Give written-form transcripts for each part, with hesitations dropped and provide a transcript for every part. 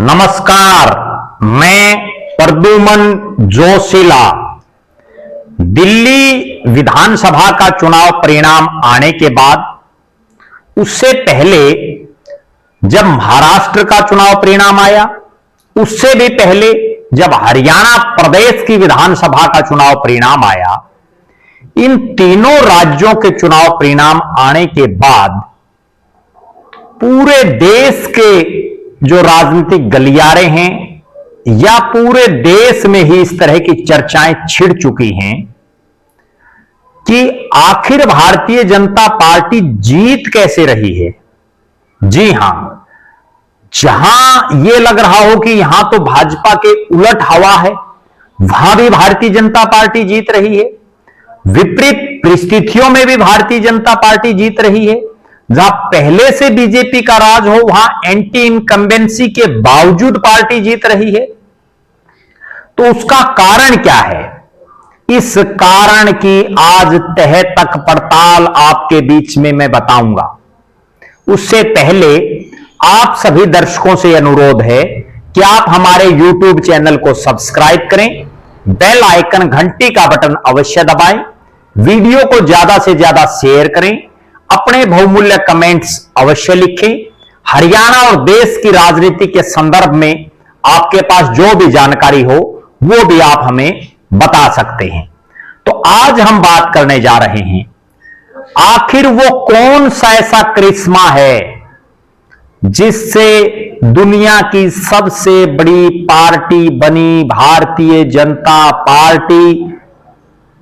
नमस्कार, मैं प्रद्युमन जोशीला। दिल्ली विधानसभा का चुनाव परिणाम आने के बाद उससे पहले जब महाराष्ट्र का चुनाव परिणाम आया, उससे भी पहले जब हरियाणा प्रदेश की विधानसभा का चुनाव परिणाम आया, इन तीनों राज्यों के चुनाव परिणाम आने के बाद पूरे देश के जो राजनीतिक गलियारे हैं या पूरे देश में ही इस तरह की चर्चाएं छिड़ चुकी हैं कि आखिर भारतीय जनता पार्टी जीत कैसे रही है। जी हां, जहां यह लग रहा हो कि यहां तो भाजपा के उलट हवा है, वहां भी भारतीय जनता पार्टी जीत रही है। विपरीत परिस्थितियों में भी भारतीय जनता पार्टी जीत रही है। जहां पहले से बीजेपी का राज हो, वहां एंटी इनकम्बेंसी के बावजूद पार्टी जीत रही है। तो उसका कारण क्या है? इस कारण की आज तह तक पड़ताल आपके बीच में मैं बताऊंगा। उससे पहले आप सभी दर्शकों से अनुरोध है कि आप हमारे YouTube चैनल को सब्सक्राइब करें, बेल आइकन घंटी का बटन अवश्य दबाएं, वीडियो को ज्यादा से ज्यादा शेयर करें, अपने बहुमूल्य कमेंट्स अवश्य लिखें। हरियाणा और देश की राजनीति के संदर्भ में आपके पास जो भी जानकारी हो वो भी आप हमें बता सकते हैं। तो आज हम बात करने जा रहे हैं, आखिर वो कौन सा ऐसा करिश्मा है जिससे दुनिया की सबसे बड़ी पार्टी बनी भारतीय जनता पार्टी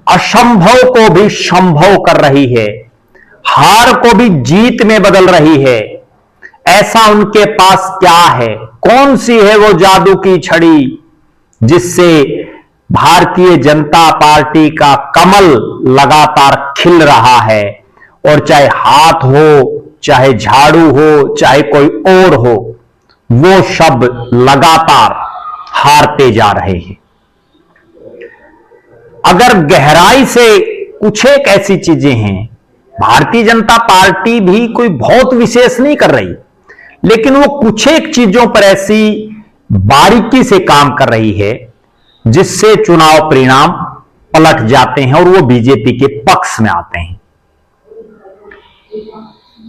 असंभव को भी संभव कर रही है, हार को भी जीत में बदल रही है। ऐसा उनके पास क्या है? कौन सी है वो जादू की छड़ी जिससे भारतीय जनता पार्टी का कमल लगातार खिल रहा है, और चाहे हाथ हो, चाहे झाड़ू हो, चाहे कोई और हो, वो सब लगातार हारते जा रहे हैं। अगर गहराई से कुछ एक ऐसी चीजें हैं, भारतीय जनता पार्टी भी कोई बहुत विशेष नहीं कर रही, लेकिन वो कुछ एक चीजों पर ऐसी बारीकी से काम कर रही है जिससे चुनाव परिणाम पलट जाते हैं और वो बीजेपी के पक्ष में आते हैं।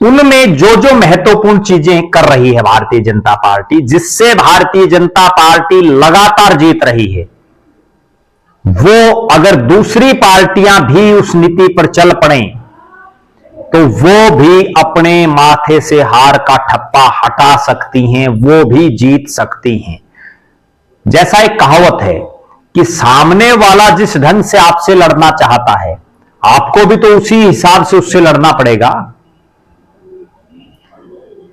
उनमें जो जो महत्वपूर्ण चीजें कर रही है भारतीय जनता पार्टी, जिससे भारतीय जनता पार्टी लगातार जीत रही है, वो अगर दूसरी पार्टियां भी उस नीति पर चल पड़े तो वो भी अपने माथे से हार का ठप्पा हटा सकती हैं, वो भी जीत सकती हैं। जैसा एक कहावत है कि सामने वाला जिस ढंग से आपसे लड़ना चाहता है, आपको भी तो उसी हिसाब से उससे लड़ना पड़ेगा।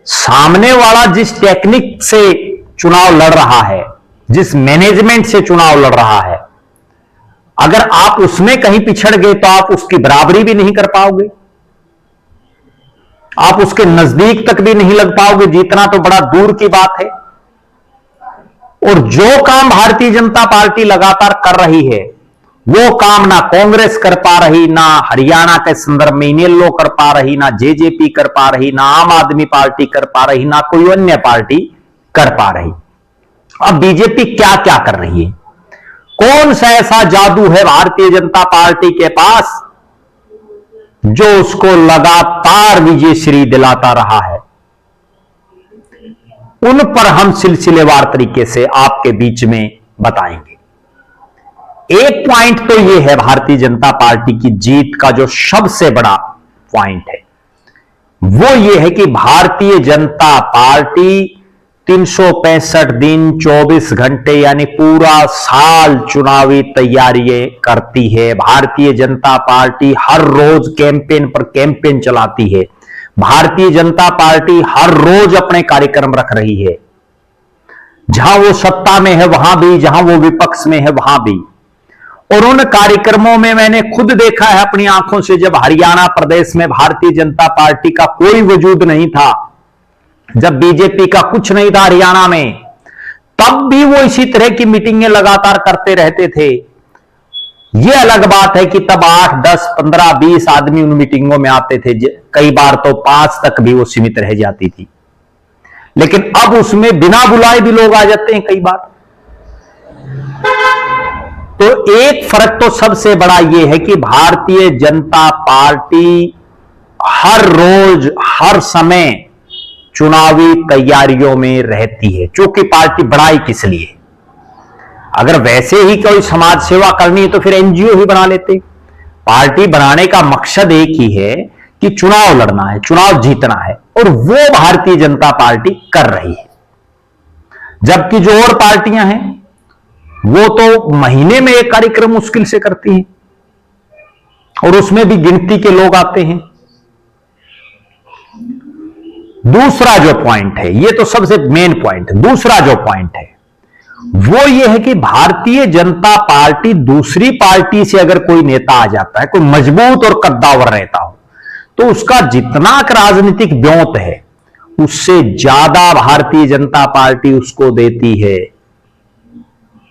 सामने वाला जिस टेक्निक से चुनाव लड़ रहा है, जिस मैनेजमेंट से चुनाव लड़ रहा है, अगर आप उसमें कहीं पिछड़ गए तो आप उसकी बराबरी भी नहीं कर पाओगे, आप उसके नजदीक तक भी नहीं लग पाओगे, जीतना तो बड़ा दूर की बात है। और जो काम भारतीय जनता पार्टी लगातार कर रही है, वो काम ना कांग्रेस कर पा रही, ना हरियाणा के संदर्भ में इनेलो कर पा रही, ना जेजेपी कर पा रही, ना आम आदमी पार्टी कर पा रही, ना कोई अन्य पार्टी कर पा रही। अब बीजेपी क्या क्या कर रही है? कौन सा ऐसा जादू है भारतीय जनता पार्टी के पास जो उसको लगातार विजयश्री दिलाता रहा है? उन पर हम सिलसिलेवार तरीके से आपके बीच में बताएंगे। एक पॉइंट तो यह है भारतीय जनता पार्टी की जीत का, जो सबसे बड़ा पॉइंट है वो यह है कि भारतीय जनता पार्टी 365 दिन 24 घंटे यानी पूरा साल चुनावी तैयारियां करती है। भारतीय जनता पार्टी हर रोज कैंपेन पर कैंपेन चलाती है। भारतीय जनता पार्टी हर रोज अपने कार्यक्रम रख रही है, जहां वो सत्ता में है वहां भी, जहां वो विपक्ष में है वहां भी। और उन कार्यक्रमों में मैंने खुद देखा है अपनी आंखों से, जब हरियाणा प्रदेश में भारतीय जनता पार्टी का कोई वजूद नहीं था, जब बीजेपी का कुछ नहीं था हरियाणा में, तब भी वो इसी तरह की मीटिंगें लगातार करते रहते थे। यह अलग बात है कि तब 8, 10, 15, 20 आदमी उन मीटिंगों में आते थे, कई बार तो 5 तक भी वो सीमित रह जाती थी। लेकिन अब उसमें बिना बुलाए भी लोग आ जाते हैं कई बार। तो एक फर्क तो सबसे बड़ा यह है कि भारतीय जनता पार्टी हर रोज हर समय चुनावी तैयारियों में रहती है। चूंकि पार्टी बढ़ाई किस लिए? अगर वैसे ही कोई समाज सेवा करनी है तो फिर एनजीओ ही बना लेते। पार्टी बनाने का मकसद एक ही है कि चुनाव लड़ना है, चुनाव जीतना है, और वो भारतीय जनता पार्टी कर रही है। जबकि जो और पार्टियां हैं वो तो महीने में एक कार्यक्रम मुश्किल से करती हैं, और उसमें भी गिनती के लोग आते हैं। दूसरा जो पॉइंट है, ये तो सबसे मेन पॉइंट है, दूसरा जो पॉइंट है वो ये है कि भारतीय जनता पार्टी दूसरी पार्टी से अगर कोई नेता आ जाता है, कोई मजबूत और कद्दावर नेता हो, तो उसका जितना राजनीतिक ब्योत है उससे ज्यादा भारतीय जनता पार्टी उसको देती है,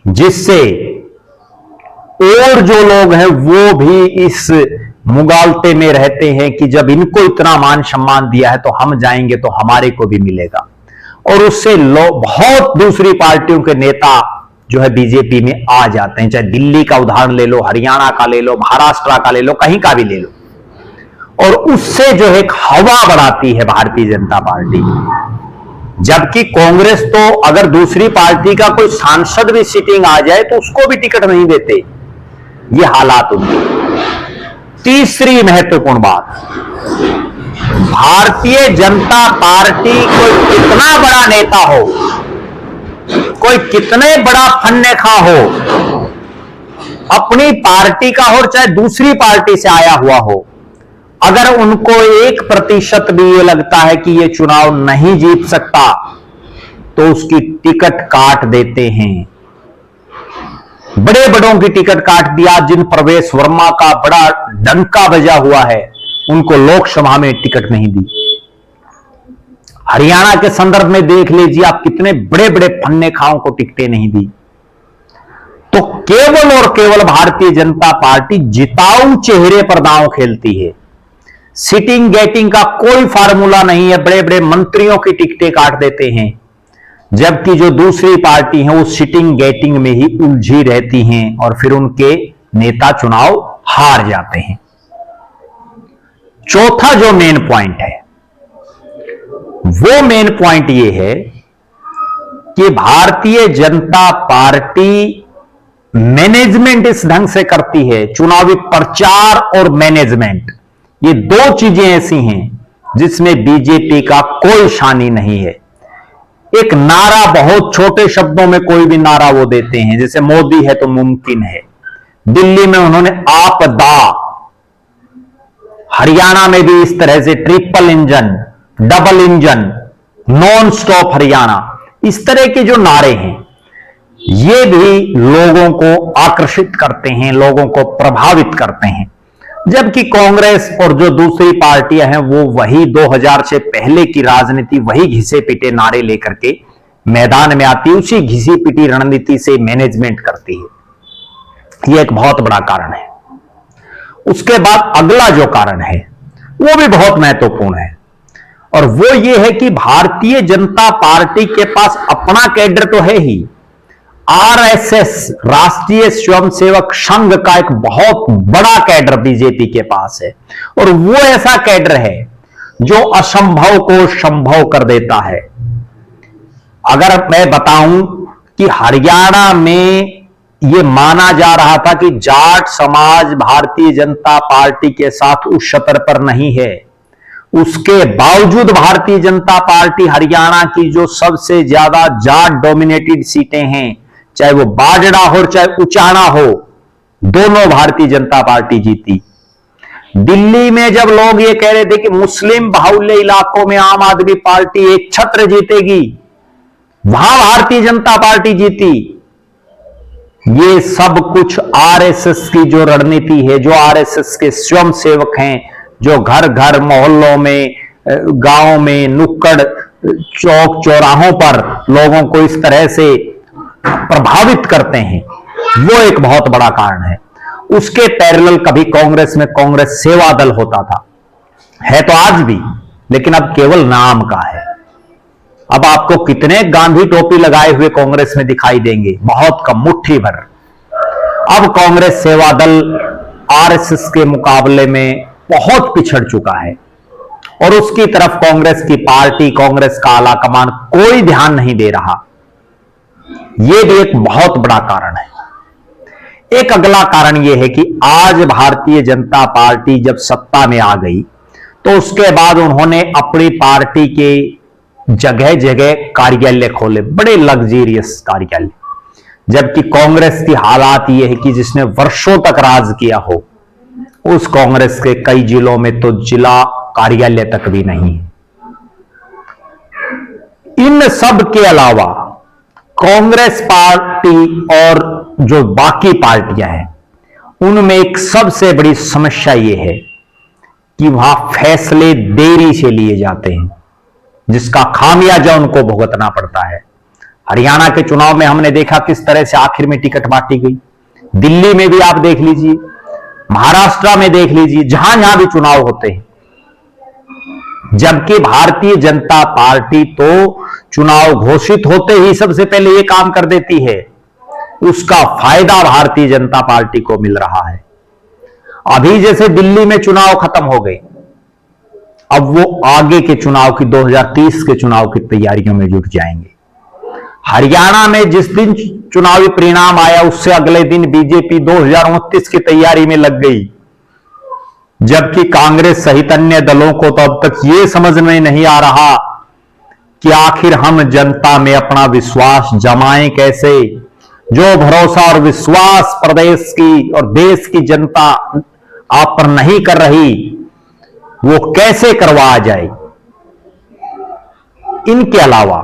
जिससे और जो लोग हैं वो भी इस मुगालते में रहते हैं कि जब इनको इतना मान सम्मान दिया है तो हम जाएंगे तो हमारे को भी मिलेगा। और उससे बहुत दूसरी पार्टियों के नेता जो है बीजेपी में आ जाते हैं। चाहे दिल्ली का उदाहरण ले लो, हरियाणा का ले लो, महाराष्ट्र का ले लो, कहीं का भी ले लो, और उससे जो है एक हवा बढ़ाती है भारतीय जनता पार्टी। जबकि कांग्रेस तो अगर दूसरी पार्टी का कोई सांसद भी सिटिंग आ जाए तो उसको भी टिकट नहीं देते। ये हालात उनके। तीसरी महत्वपूर्ण बात, भारतीय जनता पार्टी कोई कितना बड़ा नेता हो, कोई कितने बड़ा फन्नेखा हो, अपनी पार्टी का हो चाहे दूसरी पार्टी से आया हुआ हो, अगर उनको 1% भी ये लगता है कि ये चुनाव नहीं जीत सकता तो उसकी टिकट काट देते हैं। बड़े बड़ों की टिकट काट दिया। जिन प्रवेश वर्मा का बड़ा डंका बजा हुआ है उनको लोकसभा में टिकट नहीं दी। हरियाणा के संदर्भ में देख लीजिए आप, कितने बड़े बड़े फन्नेखाओं को टिकटें नहीं दी। तो केवल और केवल भारतीय जनता पार्टी जिताऊ चेहरे पर दांव खेलती है। सिटिंग गेटिंग का कोई फार्मूला नहीं है। बड़े बड़े मंत्रियों की टिकटें काट देते हैं, जबकि जो दूसरी पार्टी है वो सिटिंग गेटिंग में ही उलझी रहती हैं और फिर उनके नेता चुनाव हार जाते हैं। चौथा जो मेन पॉइंट है वो मेन पॉइंट ये है कि भारतीय जनता पार्टी मैनेजमेंट इस ढंग से करती है, चुनावी प्रचार और मैनेजमेंट, ये दो चीजें ऐसी हैं जिसमें बीजेपी का कोई शानी नहीं है। एक नारा, बहुत छोटे शब्दों में कोई भी नारा वो देते हैं, जैसे मोदी है तो मुमकिन है। दिल्ली में उन्होंने आपदा, हरियाणा में भी इस तरह से triple engine, double engine, non stop Haryana, इस तरह के जो नारे हैं ये भी लोगों को आकर्षित करते हैं, लोगों को प्रभावित करते हैं। जबकि कांग्रेस और जो दूसरी पार्टियां हैं वो वही 2000 से पहले की राजनीति, वही घिसे पिटे नारे लेकर के मैदान में आती है, उसी घिसी पिटी रणनीति से मैनेजमेंट करती है। यह एक बहुत बड़ा कारण है। उसके बाद अगला जो कारण है वो भी बहुत महत्वपूर्ण है, और वो ये है कि भारतीय जनता पार्टी के पास अपना कैडर तो है ही। आरएसएस, राष्ट्रीय स्वयंसेवक संघ का एक बहुत बड़ा कैडर बीजेपी के पास है, और वो ऐसा कैडर है जो असंभव को संभव कर देता है। अगर मैं बताऊं कि हरियाणा में ये माना जा रहा था कि जाट समाज भारतीय जनता पार्टी के साथ उस स्तर पर नहीं है, उसके बावजूद भारतीय जनता पार्टी हरियाणा की जो सबसे ज्यादा जाट डोमिनेटेड सीटें हैं, चाहे वो बाजड़ा हो चाहे उचाना हो, दोनों भारतीय जनता पार्टी जीती। दिल्ली में जब लोग ये कह रहे थे कि मुस्लिम बाहुल्य इलाकों में आम आदमी पार्टी एक छत्र जीतेगी, वहां भारतीय जनता पार्टी जीती। ये सब कुछ आरएसएस की जो रणनीति है, जो आरएसएस के स्वयंसेवक हैं, जो घर घर मोहल्लों में, गांव में, नुक्कड़ चौक चौराहों पर लोगों को इस तरह से प्रभावित करते हैं, वो एक बहुत बड़ा कारण है। उसके पैरेलल कभी कांग्रेस में कांग्रेस सेवा दल होता था, है तो आज भी, लेकिन अब केवल नाम का है। अब आपको कितने गांधी टोपी लगाए हुए कांग्रेस में दिखाई देंगे? बहुत कम, मुट्ठी भर। अब कांग्रेस सेवा दल आरएसएस के मुकाबले में बहुत पिछड़ चुका है और उसकी तरफ कांग्रेस की पार्टी, कांग्रेस का आलाकमान कोई ध्यान नहीं दे रहा। यह भी एक बहुत बड़ा कारण है। एक अगला कारण यह है कि आज भारतीय जनता पार्टी जब सत्ता में आ गई तो उसके बाद उन्होंने अपनी पार्टी के जगह जगह कार्यालय खोले, बड़े लग्जरियस कार्यालय, जबकि कांग्रेस की हालात यह है कि जिसने वर्षों तक राज किया हो उस कांग्रेस के कई जिलों में तो जिला कार्यालय तक भी नहीं है। इन सब के अलावा कांग्रेस पार्टी और जो बाकी पार्टियां हैं उनमें एक सबसे बड़ी समस्या यह है कि वहां फैसले देरी से लिए जाते हैं, जिसका खामियाजा उनको भुगतना पड़ता है। हरियाणा के चुनाव में हमने देखा किस तरह से आखिर में टिकट बांटी गई। दिल्ली में भी आप देख लीजिए, महाराष्ट्र में देख लीजिए, जहां जहां भी चुनाव होते हैं। जबकि भारतीय जनता पार्टी तो चुनाव घोषित होते ही सबसे पहले यह काम कर देती है, उसका फायदा भारतीय जनता पार्टी को मिल रहा है। अभी जैसे दिल्ली में चुनाव खत्म हो गए, अब वो आगे के चुनाव की 2030 के चुनाव की तैयारियों में जुट जाएंगे। हरियाणा में जिस दिन चुनावी परिणाम आया उससे अगले दिन बीजेपी 2029 की तैयारी में लग गई, जबकि कांग्रेस सहित अन्य दलों को तो अब तक ये समझ में नहीं आ रहा कि आखिर हम जनता में अपना विश्वास जमाएं कैसे। जो भरोसा और विश्वास प्रदेश की और देश की जनता आप पर नहीं कर रही, वो कैसे करवाया जाए। इनके अलावा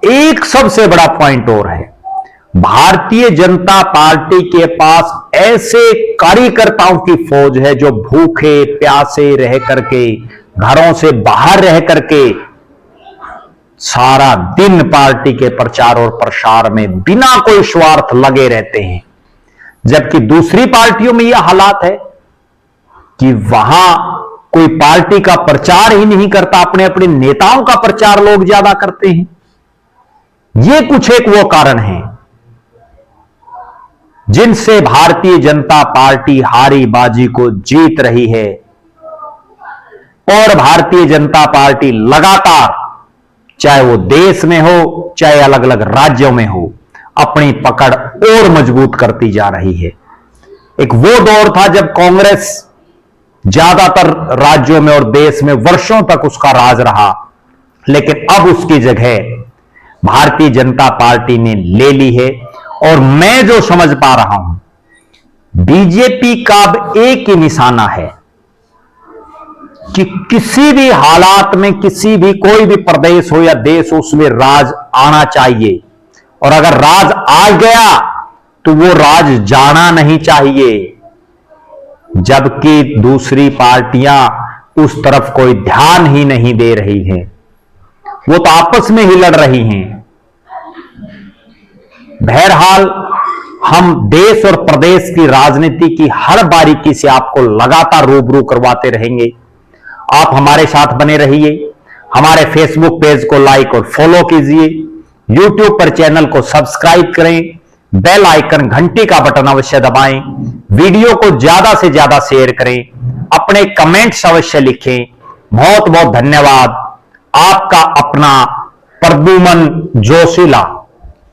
एक सबसे बड़ा पॉइंट और है, भारतीय जनता पार्टी के पास ऐसे कार्यकर्ताओं की फौज है जो भूखे प्यासे रह करके, घरों से बाहर रह करके सारा दिन पार्टी के प्रचार और प्रसार में बिना कोई स्वार्थ लगे रहते हैं। जबकि दूसरी पार्टियों में यह हालात है कि वहां कोई पार्टी का प्रचार ही नहीं करता, अपने अपने नेताओं का प्रचार लोग ज्यादा करते हैं। ये कुछ एक वो कारण है जिनसे भारतीय जनता पार्टी हारी बाजी को जीत रही है और भारतीय जनता पार्टी लगातार, चाहे वो देश में हो चाहे अलग अलग राज्यों में हो, अपनी पकड़ और मजबूत करती जा रही है। एक वो दौर था जब कांग्रेस ज्यादातर राज्यों में और देश में वर्षों तक उसका राज रहा, लेकिन अब उसकी जगह भारतीय जनता पार्टी ने ले ली है। और मैं जो समझ पा रहा हूं, बीजेपी का अब एक ही निशाना है कि किसी भी हालात में, किसी भी कोई भी प्रदेश हो या देश हो, उसमें राज आना चाहिए। और अगर राज आ गया तो वो राज जाना नहीं चाहिए। जबकि दूसरी पार्टियां उस तरफ कोई ध्यान ही नहीं दे रही हैं, वो तो आपस में ही लड़ रही हैं। बहरहाल हम देश और प्रदेश की राजनीति की हर बारीकी से आपको लगातार रूबरू करवाते रहेंगे। आप हमारे साथ बने रहिए। हमारे फेसबुक पेज को लाइक और फॉलो कीजिए, यूट्यूब पर चैनल को सब्सक्राइब करें, बेल आइकन घंटी का बटन अवश्य दबाएं, वीडियो को ज्यादा से ज्यादा शेयर करें, अपने कमेंट्स अवश्य लिखें। बहुत बहुत धन्यवाद। आपका अपना प्रद्युमन जोशीला।